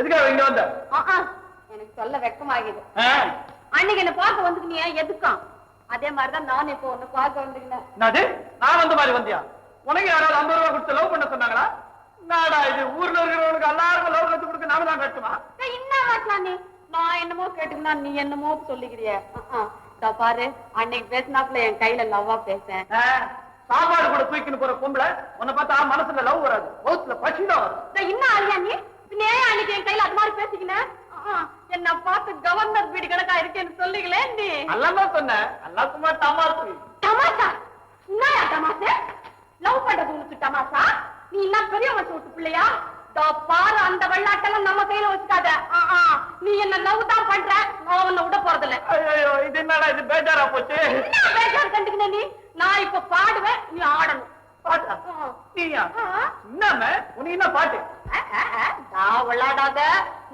எதுக்காக இங்க வந்த? எனக்கு சொல்ல வெக்கமாகுது. அன்னைக்கு என்ன பார்க்க வந்துக்கினியா எதுக்காம்? அதே மாதிரிதான் நான் இப்போ உன்னை பார்க்க வந்துக்கினேன். நான் வந்த மாதிரி வந்தியா? உனக்கு யாராவது 50 ரூபாய் கொடுத்து லவ் பண்ண சொன்னாங்களா? நாடா இது ஊர்ல இருக்கிறவனுக்கு எல்லாருக்கும் லவ் கத்து கொடுக்க நாம தான் கட்டுமா? என்ன நீ நான் என்னமோ கேட்டுக்கினா நீ என்னமோ சொல்லிக்கிறிய. பாரு அன்னைக்கு பேசினாப்புல என் கையில லவ்வா பேசேன். சாப்பாடு கூட தூக்கின்னு போற பொம்பளை உன்னை பார்த்தா மனசுல லவ் வராது, மௌத்துல பசிதான் வரும். இன்னும் அறியா நீ அன்னைக்கு என் கையில அது மாதிரி பேசிக்கினேன். என்ன பார்த்து கவர்னர் வீடு கணக்கா இருக்கேன்னு சொல்லிக்கலே நீ. அல்லமா சொன்ன அல்லா சும்மா தமாசு. தமாசா? என்னயா தமாசு? லவ் பண்றது உனக்கு தமாசா? நீ என்ன பெரிய மனுஷன் விட்டு பிள்ளையா? பாரு அந்த வெள்ளாட்டெல்லாம் நம்ம கையில வச்சுக்காத. நீ என்ன லவ் தான் பண்ற, நான் உன்னை விட போறதில்ல. ஐயோ இது என்னடா இது பேஜாரா போச்சு? என்ன பேஜார் கண்டுக்கின நீ? நான் இப்ப பாடுவேன், நீ ஆடணும். பாட்டா? நீயா? என்னமே உனக்கு என்ன பாட்டு? நான் விளையாடாத,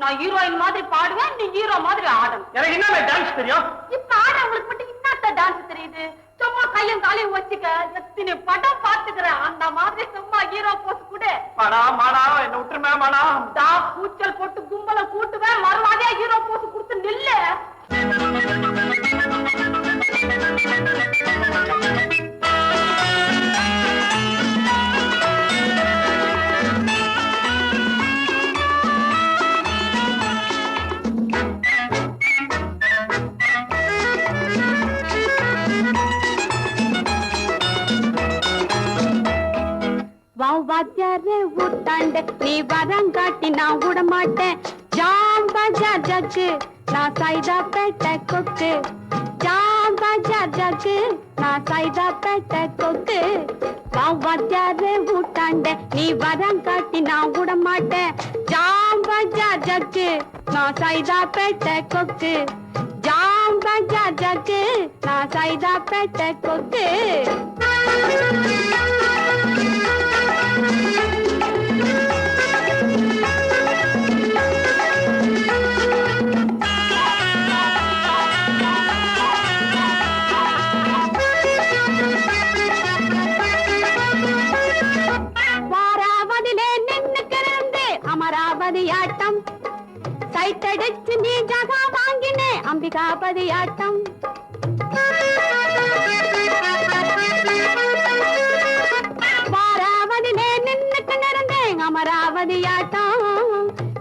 நான் ஹீரோயின் மாதிரி பாடுவேன், நீ ஹீரோ மாதிரி ஆடணும். எனக்கு என்னமே டான்ஸ் தெரியும்? இப்ப ஆடவங்களுக்கு மட்டும் என்னத்த டான்ஸ் தெரியுது? சும்மா கையும் காலையும் வச்சுக்க, எத்தனை படம் பாத்துக்கிறேன். அந்த மாதிரி சும்மா ஹீரோ போஸ் கூட. மாடா மாடா என்ன விட்டுருமே மாடா. கூச்சல் போட்டு கும்பல கூட்டுவேன், மறுவாதியா ஹீரோ போஸ் கொடுத்து நில்லு. வாத்தியாரே ஊட்டாண்ட நீ வரங்காட்டி நான் விட மாட்டேன். ஜாம் பஜார் ஜக்கு நான் சைதா பேட்டை கொக்கு. ஜாம் பஜார் ஜக்கு நான் சைதா பேட்டை கொக்கு. வாத்தியாரே ஊட்டாண்ட நீ வரங்காட்டி நான் விட மாட்டேன். ஜாம் பஜார் ஜக்கு நான் சைதா பேட்டை கொக்கு. ஜாம் பஜார் ஜக்கு நான் சைதா பேட்டை கொக்கு. அமராவதியாட்டம் சைட்டடிச்சு நீ ஜகா வாங்கினே அம்பிகாபதியாட்டம். வாராவதிலே நின்னுக்கு நிறந்தேன் அமராவதியாட்டம்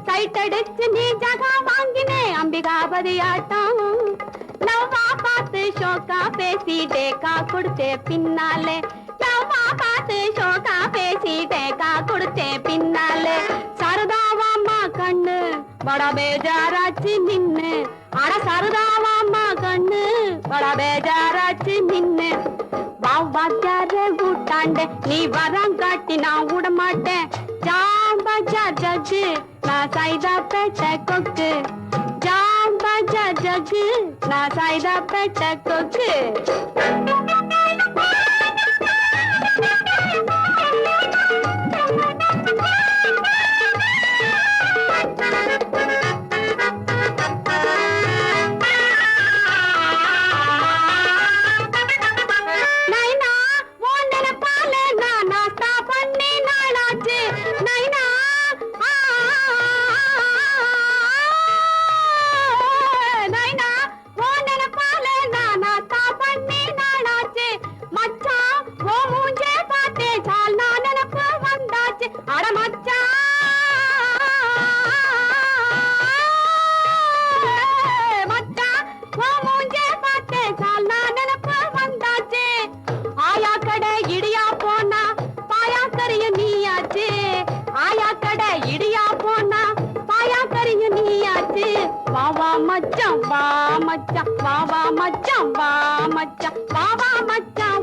சைட்டடிச்சு நீ ஜகா வாங்கினே அம்பிகாபதியாட்டம். லவ்வா பார்த்து ஷோக்கா பேசி டேக்கா கொடுத்தே பின்னாலே. லவ்வா பார்த்து ஷோக்கா பேசி டேக்கா கொடுத்தே பின்னாலே. சரதாவாம்மா கண்ணு படா பேஜாராச்சு நின்னு. அட சரதாவாம்மா கண்ணு படா பேஜாராச்சு நின்னு. வாத்தியாரே ஊட்டாண்ட நீ வரங்காட்டி நான் விட மாட்டேன். ஜாம் பஜார் ஜக்கு நான் சைதா பேட்டை கொக்கு. ஜாம் பஜார் ஜக்கு நான் சைதா பேட்டை கொக்கு.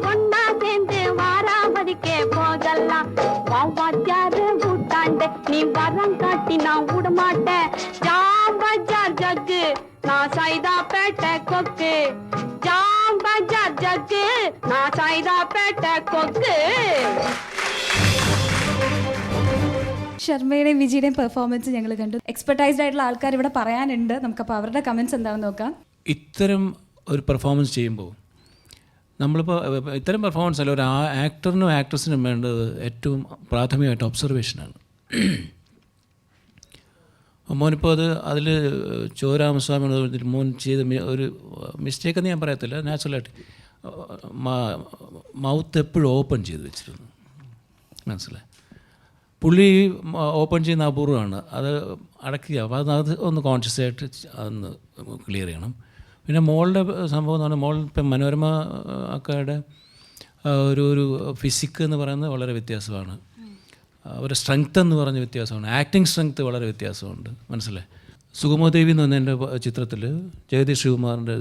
ஒன்னா சேர்ந்து வாராமதிக்கே போகலாம். வாத்தியாரே ஊட்டாண்ட நீ வரங்காட்டி நான் விட மாட்டேன். ஜாம் பஜார் ஜக்கு நான் சைதா பேட்டை கொக்கு. ஜாம் பஜார் ஜக்கு நான் சைதா பேட்டை கொக்கு. ശർമ്മയുടെയും വിജയുടെയും പെർഫോമൻസ് ഞങ്ങൾ കണ്ടു. എക്സ്പെർട്ടൈസ്ഡ് ആയിട്ടുള്ള ആൾക്കാർ ഇവിടെ പറയാനുണ്ട്. നമുക്കപ്പോൾ അവരുടെ കമൻസ് എന്താണെന്ന് നോക്കാം. ഇത്തരം ഒരു പെർഫോമൻസ് ചെയ്യുമ്പോൾ നമ്മളിപ്പോൾ ഇത്തരം പെർഫോമൻസ് അല്ല, ഒരു ആക്ടറിനും ആക്ട്രസിനും വേണ്ടത് ഏറ്റവും പ്രാഥമികമായിട്ട് ഒബ്സർവേഷനാണ്. മോനിപ്പോൾ അതിൽ ചോരാമസ്വാമി മോൻ ചെയ്ത ഒരു മിസ്റ്റേക്ക് എന്ന് ഞാൻ പറയത്തില്ല, നാച്ചുറലായിട്ട് മൗത്ത് എപ്പോഴും ഓപ്പൺ ചെയ്ത് വെച്ചിരുന്നു. മനസ്സിലായി? പുള്ളി ഓപ്പൺ ചെയ്യുന്ന അപൂർവമാണ്, അത് അടയ്ക്കുക. അപ്പോൾ അത് ഒന്ന് കോൺഷ്യസ് ആയിട്ട് അതൊന്ന് ക്ലിയർ ചെയ്യണം. പിന്നെ മോളുടെ സംഭവം എന്ന് പറഞ്ഞാൽ മോൾ ഇപ്പം മനോരമ അക്കയുടെ ഒരു ഫിസിക് എന്ന് പറയുന്നത് വളരെ വ്യത്യാസമാണ്, അവരുടെ സ്ട്രെങ്ത് എന്ന് പറഞ്ഞ വ്യത്യാസമാണ്, ആക്ടിങ് സ്ട്രെങ്ത് വളരെ വ്യത്യാസമുണ്ട്. മനസ്സിലായി? സുഗമോദേവി എന്ന് പറഞ്ഞ എൻ്റെ ചിത്രത്തിൽ ജഗദീഷ് ശ്രീകുമാറിൻ്റെ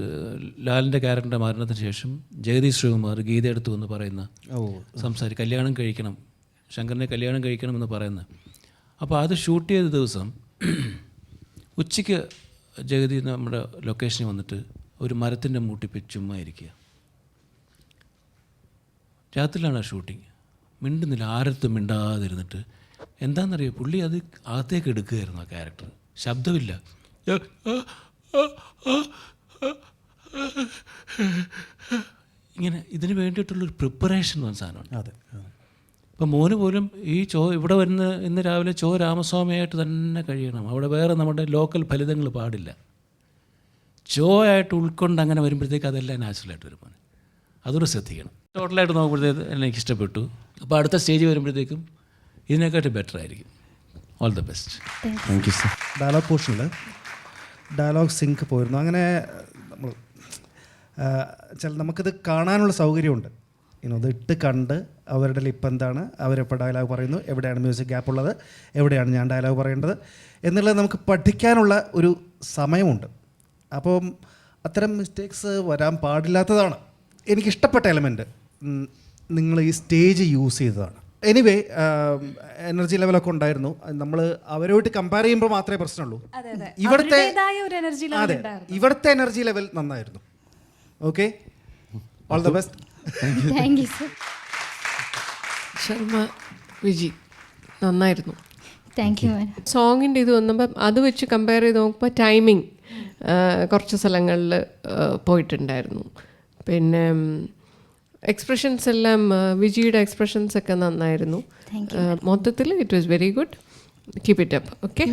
ലാലിൻ്റെ ക്യാരക്ടറിൻ്റെ മരണത്തിന് ശേഷം ജഗദീഷ് ശ്രീകുമാർ ഗീത എടുത്തു എന്ന് പറയുന്ന കല്യാണം കഴിക്കണം, ശങ്കറിനെ കല്യാണം കഴിക്കണമെന്ന് പറയുന്നത്. അപ്പോൾ അത് ഷൂട്ട് ചെയ്ത ദിവസം ഉച്ചയ്ക്ക് ജഗതി നമ്മുടെ ലൊക്കേഷനിൽ വന്നിട്ട് ഒരു മരത്തിൻ്റെ മൂട്ടിപ്പ് ചുമ്മാ ഇരിക്കുക. രാത്രിയിലാണ് ഷൂട്ടിങ്. മിണ്ടുന്നില്ല, ആരത്തും മിണ്ടാതിരുന്നിട്ട്. എന്താണെന്നറിയോ, പുള്ളി അത് അകത്തേക്ക് എടുക്കുകയായിരുന്നു ആ ക്യാരക്ടർ. ശബ്ദമില്ല, ഇങ്ങനെ ഇതിന് വേണ്ടിയിട്ടുള്ളൊരു പ്രിപ്പറേഷൻ വന്ന സാധനമാണ്. അതെ. ഇപ്പം മോന് പോലും ഈ ഇവിടെ വരുന്ന ഇന്ന് രാവിലെ രാമസ്വാമിയായിട്ട് തന്നെ കഴിയണം. അവിടെ വേറെ നമ്മുടെ ലോക്കൽ ഫലിതങ്ങൾ പാടില്ല. ആയിട്ട് ഉൾക്കൊണ്ട് അങ്ങനെ വരുമ്പോഴത്തേക്ക് അതെല്ലാം നാച്ചുറലായിട്ട് വരും. മോനെ അതൊരു ശ്രദ്ധിക്കണം. ടോട്ടലായിട്ട് നോക്കുമ്പോഴത്തേക്ക് എനിക്ക് ഇഷ്ടപ്പെട്ടു. അപ്പോൾ അടുത്ത സ്റ്റേജ് വരുമ്പോഴത്തേക്കും ഇതിനെക്കാട്ടി ബെറ്റർ ആയിരിക്കും. All the best. Thank you sir. Dialogue പോർഷനിൽ ഡയലോഗ് സിങ്ക് പോയിരുന്നു. അങ്ങനെ നമ്മൾ നമുക്കിത് കാണാനുള്ള സൗകര്യമുണ്ട്. ഇത് ഇട്ട് കണ്ട് അവരുടെ ലിപ്പ് എന്താണ്, അവരെപ്പോൾ ഡയലോഗ് പറയുന്നു, എവിടെയാണ് മ്യൂസിക് ഗ്യാപ്പ് ഉള്ളത്, എവിടെയാണ് ഞാൻ ഡയലോഗ് പറയേണ്ടത് എന്നുള്ളത് നമുക്ക് പഠിക്കാനുള്ള ഒരു സമയമുണ്ട്. അപ്പം അത്തരം മിസ്റ്റേക്സ് വരാൻ പാടില്ലാത്തതാണ്. എനിക്കിഷ്ടപ്പെട്ട എലമെൻറ്റ് നിങ്ങൾ ഈ സ്റ്റേജ് യൂസ് ചെയ്തതാണ്. എനിവേ എനർജി ലെവലൊക്കെ ഉണ്ടായിരുന്നു. നമ്മൾ അവരോട്ട് കമ്പയർ ചെയ്യുമ്പോൾ മാത്രമേ പ്രശ്നമുള്ളൂ. ഇവിടുത്തെ എനർജി ലെവൽ നന്നായിരുന്നു. Okay, all the best. Thank you sir. Sharma Viji നന്നായിരുന്നു. Thank U. സോങ്ങിൻ്റെ ഇത് വന്നപ്പോൾ അത് വെച്ച് കമ്പയർ ചെയ്ത് നോക്കുമ്പോൾ ടൈമിങ് കുറച്ച് സ്ഥലങ്ങളിൽ പോയിട്ടുണ്ടായിരുന്നു. പിന്നെ എക്സ്പ്രഷൻസ് എല്ലാം വിജിയുടെ എക്സ്പ്രഷൻസ് ഒക്കെ നന്നായിരുന്നു. മൊത്തത്തിൽ it was very good. Keep it up. Okay.